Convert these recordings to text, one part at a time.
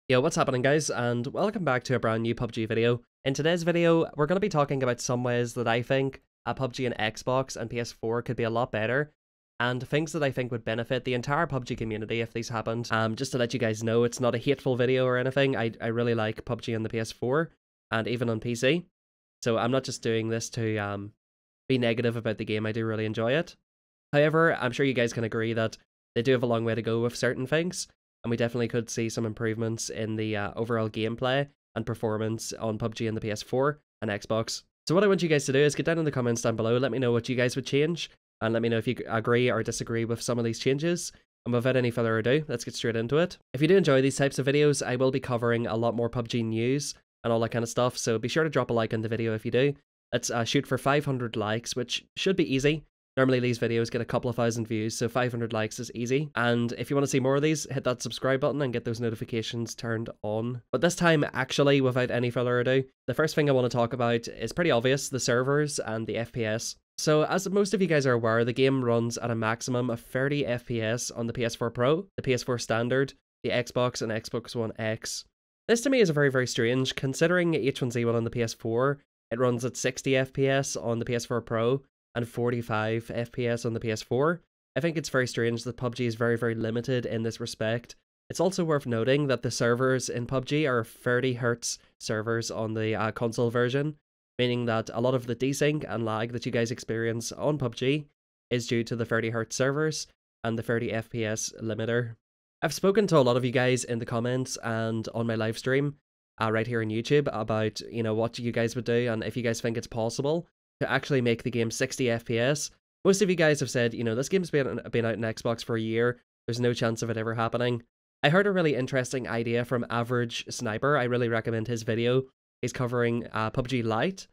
Yo, what's happening guys, and welcome back to a brand new PUBG video. In today's video, we're going to be talking about some ways that I think PUBG and Xbox and PS4 could be a lot better, and things that I think would benefit the entire PUBG community if these happened. Just to let you guys know, it's not a hateful video or anything. I really like PUBG on the PS4, and even on PC. So I'm not just doing this to be negative about the game, I do really enjoy it. However, I'm sure you guys can agree that they do have a long way to go with certain things. And we definitely could see some improvements in the overall gameplay and performance on PUBG and the PS4 and Xbox. So what I want you guys to do is get down in the comments down below, let me know what you guys would change, and let me know if you agree or disagree with some of these changes. And without any further ado, let's get straight into it. If you do enjoy these types of videos, I will be covering a lot more PUBG news and all that kind of stuff, so be sure to drop a like on the video if you do. Let's shoot for 500 likes, which should be easy. Normally these videos get a couple of thousand views, so 500 likes is easy. And if you want to see more of these, hit that subscribe button and get those notifications turned on. But this time, actually, without any further ado, the first thing I want to talk about is pretty obvious, the servers and the FPS. So as most of you guys are aware, the game runs at a maximum of 30 FPS on the PS4 Pro, the PS4 Standard, the Xbox and Xbox One X. This to me is very, very strange, considering H1Z1 on the PS4, it runs at 60 FPS on the PS4 Pro, and 45 FPS on the PS4. I think it's very strange that PUBG is very, very limited in this respect. It's also worth noting that the servers in PUBG are 30Hz servers on the console version, meaning that a lot of the desync and lag that you guys experience on PUBG is due to the 30Hz servers and the 30 FPS limiter. I've spoken to a lot of you guys in the comments and on my live stream right here on YouTube about, what you guys would do and if you guys think it's possible to actually make the game 60 FPS. Most of you guys have said, this game's been out in Xbox for a year, there's no chance of it ever happening. I heard a really interesting idea from Average Sniper. I really recommend his video. He's covering PUBG Lite,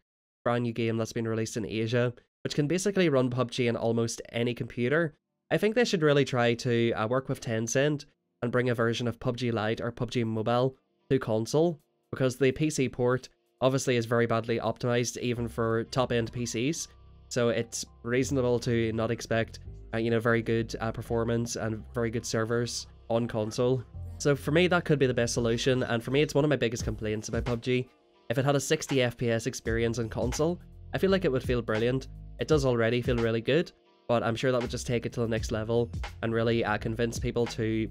brand new game that's been released in Asia, which can basically run PUBG on almost any computer. I think they should really try to work with Tencent and bring a version of PUBG Lite or PUBG Mobile to console, because the PC port obviously is very badly optimized even for top-end PCs, so it's reasonable to not expect very good performance and very good servers on console. So for me that could be the best solution, and for me it's one of my biggest complaints about PUBG. If it had a 60 FPS experience on console, I feel like it would feel brilliant. It does already feel really good, but I'm sure that would just take it to the next level and really convince people to,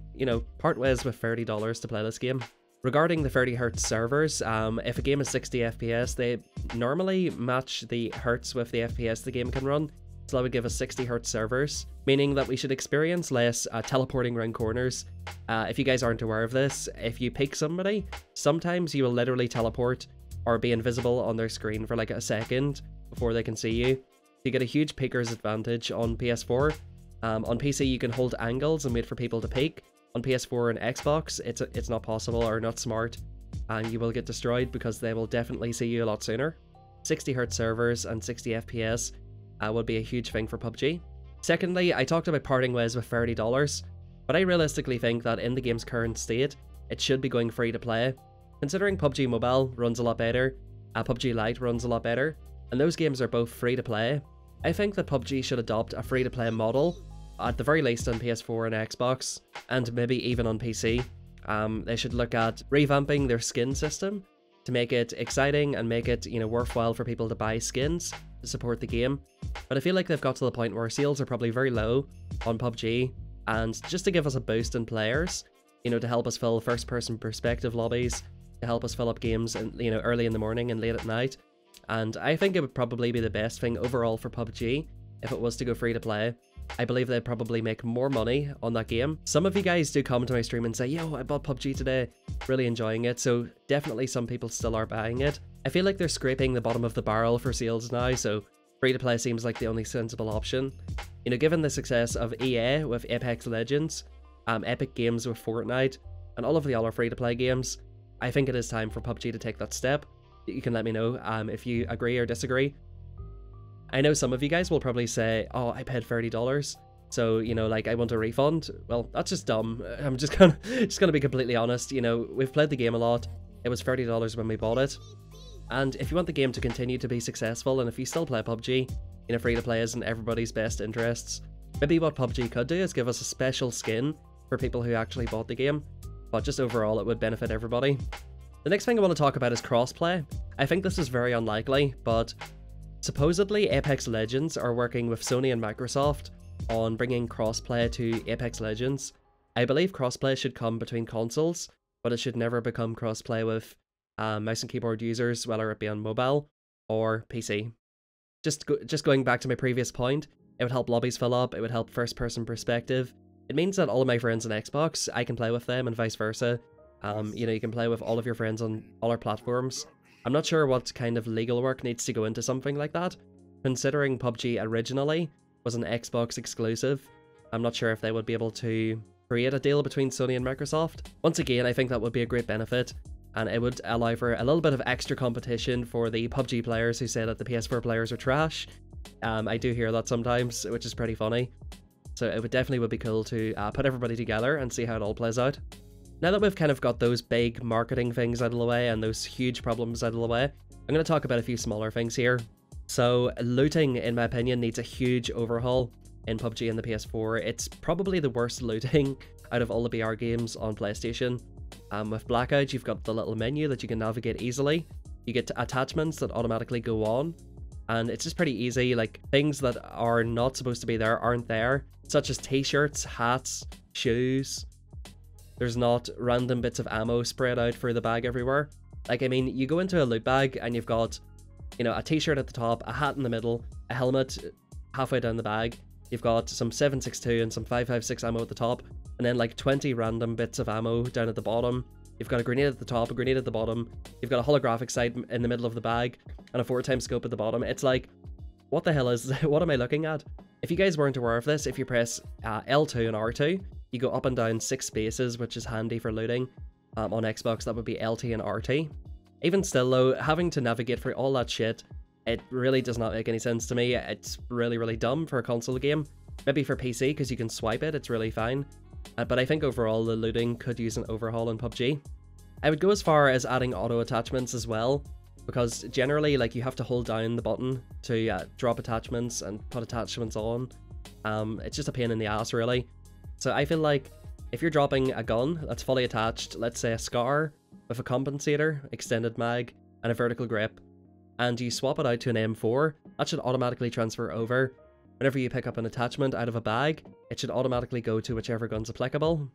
part ways with $30 to play this game. Regarding the 30Hz servers, if a game is 60 FPS, they normally match the hertz with the FPS the game can run, so that would give us 60Hz servers, meaning that we should experience less teleporting around corners. If you guys aren't aware of this, if you pick somebody, sometimes you will literally teleport or be invisible on their screen for like a second before they can see you. You get a huge peeker's advantage on PS4. On PC you can hold angles and wait for people to peek. On PS4 and Xbox, it's not possible or not smart, and you will get destroyed because they will definitely see you a lot sooner. 60Hz servers and 60 FPS would be a huge thing for PUBG. Secondly, I talked about parting ways with $30, but I realistically think that in the game's current state, it should be going free to play. Considering PUBG Mobile runs a lot better, PUBG Lite runs a lot better, and those games are both free to play, I think that PUBG should adopt a free to play model, at the very least on PS4 and Xbox, and maybe even on PC. They should look at revamping their skin system to make it exciting and make it, worthwhile for people to buy skins to support the game. But I feel like they've got to the point where sales are probably very low on PUBG, and just to give us a boost in players, to help us fill first-person perspective lobbies, to help us fill up games, and early in the morning and late at night. And I think it would probably be the best thing overall for PUBG if it was to go free to play. I believe they'd probably make more money on that game. Some of you guys do come to my stream and say, yo, I bought PUBG today, really enjoying it, so definitely some people still are buying it. I feel like they're scraping the bottom of the barrel for sales now, so free to play seems like the only sensible option. Given the success of EA with Apex Legends, Epic Games with Fortnite, and all of the other free to play games, I think it is time for PUBG to take that step. You can let me know if you agree or disagree. I know some of you guys will probably say, oh, I paid $30, so, I want a refund. Well, that's just dumb. I'm just gonna be completely honest. We've played the game a lot. It was $30 when we bought it. And if you want the game to continue to be successful, and if you still play PUBG, free to play isn't everybody's best interests. Maybe what PUBG could do is give us a special skin for people who actually bought the game. but just overall it would benefit everybody. The next thing I want to talk about is crossplay. I think this is very unlikely, but supposedly Apex Legends are working with Sony and Microsoft on bringing crossplay to Apex Legends. I believe crossplay should come between consoles, but it should never become crossplay with mouse and keyboard users, whether it be on mobile or PC. Just going back to my previous point, it would help lobbies fill up, it would help first-person perspective. It means that all of my friends on Xbox, I can play with them and vice versa. You know, you can play with all of your friends on all our platforms. I'm not sure what kind of legal work needs to go into something like that, considering PUBG originally was an Xbox exclusive. I'm not sure if they would be able to create a deal between Sony and Microsoft. Once again, I think that would be a great benefit, and it would allow for a little bit of extra competition for the PUBG players who say that the PS4 players are trash. I do hear that sometimes, which is pretty funny. So it would be cool to put everybody together and see how it all plays out. Now that we've kind of got those big marketing things out of the way and those huge problems out of the way, I'm going to talk about a few smaller things here. So looting, in my opinion, needs a huge overhaul in PUBG and the PS4. It's probably the worst looting out of all the BR games on PlayStation. With Blackout, you've got the little menu that you can navigate easily. You get attachments that automatically go on, and it's just pretty easy. Like, things that are not supposed to be there aren't there, such as t-shirts, hats, shoes. There's not random bits of ammo spread out through the bag everywhere. Like, I mean, you go into a loot bag and you've got, you know, a t-shirt at the top, a hat in the middle, a helmet halfway down the bag. You've got some 7.62 and some 5.56 ammo at the top, and then like 20 random bits of ammo down at the bottom. You've got a grenade at the top, a grenade at the bottom. You've got a holographic sight in the middle of the bag, and a 4x scope at the bottom. It's like, what the hell is this? What am I looking at? If you guys weren't aware of this, if you press L2 and R2, you go up and down 6 spaces, which is handy for looting. On Xbox, that would be LT and RT. Even still though, having to navigate through all that shit, it really does not make any sense to me. It's really, really dumb for a console game. Maybe for PC, because you can swipe it, it's really fine. But I think overall the looting could use an overhaul in PUBG. I would go as far as adding auto attachments as well, because generally, like, you have to hold down the button to drop attachments and put attachments on. It's just a pain in the ass, really. So I feel like if you're dropping a gun that's fully attached, let's say a SCAR with a compensator, extended mag, and a vertical grip, and you swap it out to an M4, that should automatically transfer over. Whenever you pick up an attachment out of a bag, it should automatically go to whichever gun's applicable.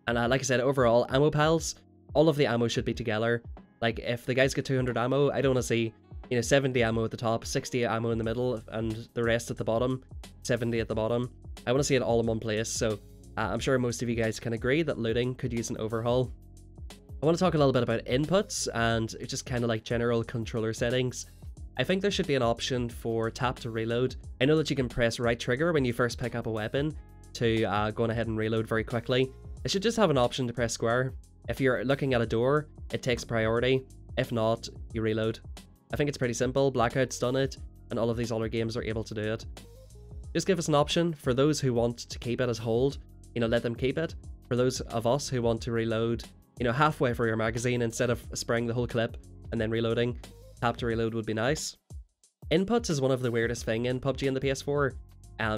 And like I said, overall, ammo piles, all of the ammo should be together. Like, if the guys get 200 ammo, I don't want to see, you know, 70 ammo at the top, 60 ammo in the middle, and the rest at the bottom, 70 at the bottom. I want to see it all in one place, so I'm sure most of you guys can agree that looting could use an overhaul. I want to talk a little bit about inputs and just kind of like general controller settings. I think there should be an option for tap to reload. I know that you can press right trigger when you first pick up a weapon to go on ahead and reload very quickly. It should just have an option to press square. If you're looking at a door, it takes priority. If not, you reload. I think it's pretty simple. Blackout's done it, and all of these other games are able to do it. Just give us an option. For those who want to keep it as hold, you know, let them keep it. For those of us who want to reload, you know, halfway through your magazine instead of spraying the whole clip and then reloading, tap to reload would be nice. Inputs is one of the weirdest thing in PUBG and the PS4.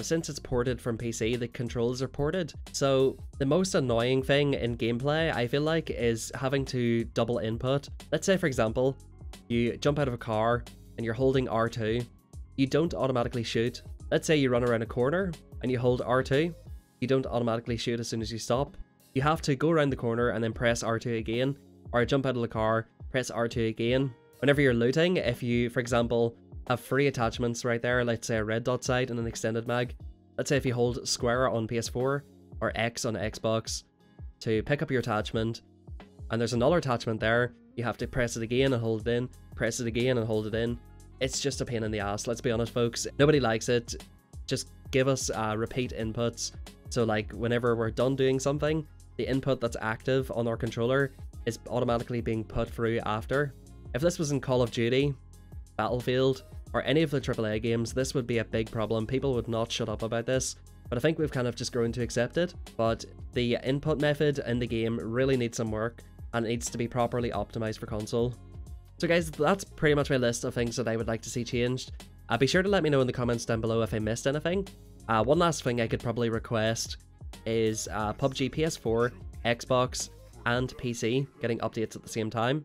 Since it's ported from PC, the controls are ported. So the most annoying thing in gameplay, I feel like, is having to double input. Let's say, for example, you jump out of a car and you're holding R2. You don't automatically shoot. Let's say you run around a corner and you hold R2. You don't automatically shoot as soon as you stop. You have to go around the corner and then press R2 again, or jump out of the car, press R2 again. Whenever you're looting, if you, for example, have free attachments right there, let's say a red dot sight and an extended mag. Let's say if you hold square on PS4 or X on Xbox to pick up your attachment, and there's another attachment there, you have to press it again and hold it in, press it again and hold it in. It's just a pain in the ass, let's be honest folks. Nobody likes it. Just give us repeat inputs. So like whenever we're done doing something, the input that's active on our controller is automatically being put through after. If this was in Call of Duty, Battlefield, or any of the AAA games, this would be a big problem. People would not shut up about this, but I think we've kind of just grown to accept it. But the input method in the game really needs some work, and it needs to be properly optimized for console. So guys, that's pretty much my list of things that I would like to see changed. Be sure to let me know in the comments down below if I missed anything. One last thing I could probably request is PUBG PS4, Xbox, and PC getting updates at the same time.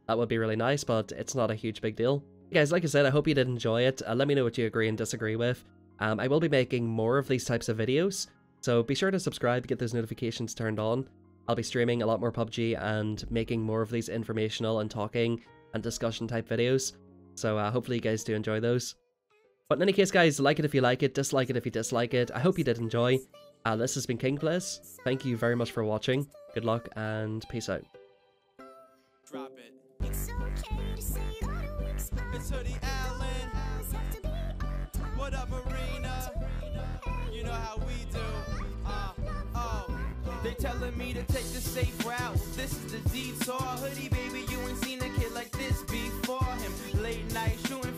That would be really nice, but it's not a huge big deal. Guys, like I said, I hope you did enjoy it. Let me know what you agree and disagree with. I will be making more of these types of videos, so be sure to subscribe, get those notifications turned on. I'll be streaming a lot more PUBG and making more of these informational and talking and discussion type videos. So hopefully you guys do enjoy those. But in any case, guys, like it if you like it, dislike it if you dislike it. I hope you did enjoy. This has been KingBlaze. Thank you very much for watching. Good luck and peace out. Drop it. It's okay to say that we expect. It's Hoodie Allen. What up, Marina? You know how we do. They telling me to take the safe route. This is the detour. Hoodie, baby, you ain't seen a kid like this before him. Late night shooting